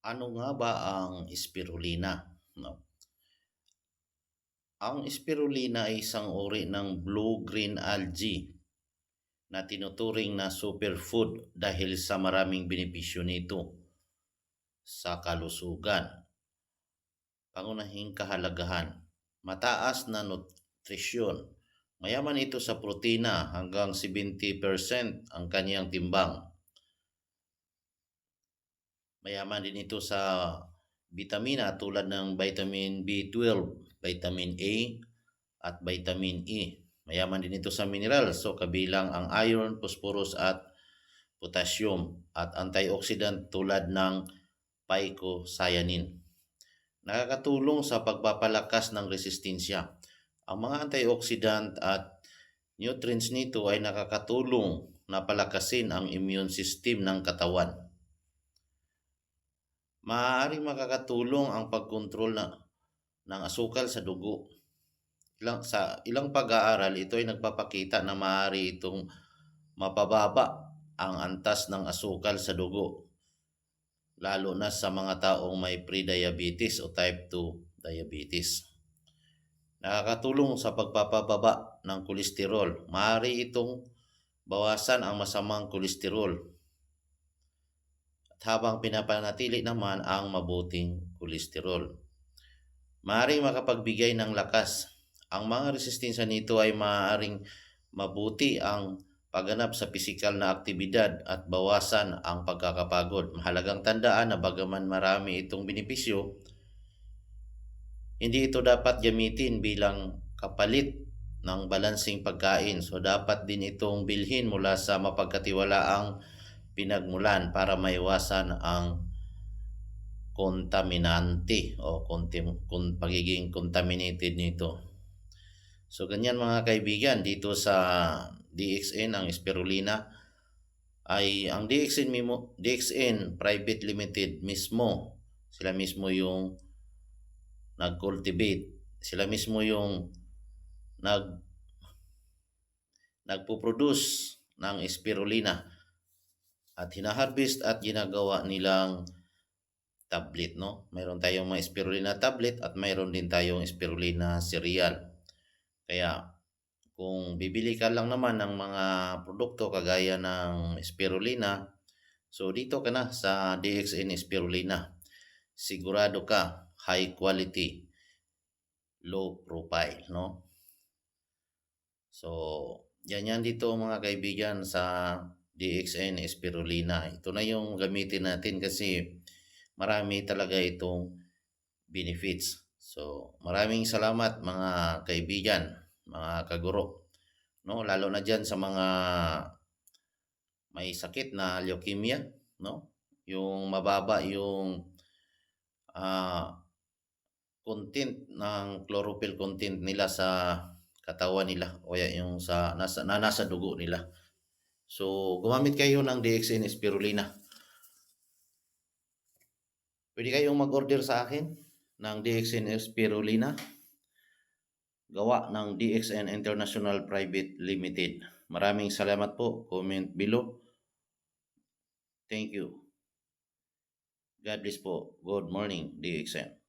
Ano nga ba ang spirulina? No? Ang spirulina ay isang uri ng blue-green algae na tinuturing na superfood dahil sa maraming benepisyo nito sa kalusugan. Pangunahing kahalagahan, mataas na nutrisyon. Mayaman ito sa protina hanggang 70% ang kaniyang timbang. Mayaman din ito sa vitamina tulad ng vitamin B12, vitamin A, at vitamin E. Mayaman din ito sa mineral, so kabilang ang iron, phosphorus at potassium at antioxidant tulad ng phycocyanin. Nakakatulong sa pagpapalakas ng resistensya. Ang mga antioxidant at nutrients nito ay nakakatulong na palakasin ang immune system ng katawan. Maaaring makakatulong ang pagkontrol ng asukal sa dugo. Sa ilang pag-aaral, ito ay nagpapakita na maaari itong mapababa ang antas ng asukal sa dugo, lalo na sa mga taong may pre-diabetes o type 2 diabetes. Nakakatulong sa pagpapababa ng kolesterol. Maaari itong bawasan ang masamang kolesterol at habang pinapanatili naman ang mabuting kolesterol. Maaaring makapagbigay ng lakas. Ang mga resistensya nito ay maaaring mabuti ang pagganap sa pisikal na aktibidad at bawasan ang pagkakapagod. Mahalagang tandaan na bagaman marami itong benepisyo, hindi ito dapat gamitin bilang kapalit ng balansing pagkain. So dapat din itong bilhin mula sa mapagkatiwalaang pinagmulan para maiwasan ang kontaminante o pagiging contaminated nito. So ganyan mga kaibigan, dito sa DXN, ang spirulina ay ang DXN Private Limited mismo, sila mismo yung nag-cultivate, sila mismo yung nagpo-produce ng spirulina at hinaharvest at ginagawa nilang tablet, no? Mayroon tayong mga spirulina tablet at mayroon din tayong spirulina cereal. Kaya kung bibili ka lang naman ng mga produkto kagaya ng spirulina, so dito ka na sa DXN Spirulina. Sigurado ka, high quality, low profile, no? So, yan dito mga kaibigan sa DXN Spirulina. Ito na yung gamitin natin kasi marami talaga itong benefits. So, maraming salamat mga kaibigan, mga kaguro. No, lalo na diyan sa mga may sakit na leukemia, no? Yung mababa yung content ng chlorophyll content nila sa katawan nila o yung nasa dugo nila. So, gumamit kayo ng DXN Spirulina. Pwede kayong mag-order sa akin ng DXN Spirulina gawa ng DXN International Private Limited. Maraming salamat po. Comment below. Thank you. God bless po. Good morning, DXN.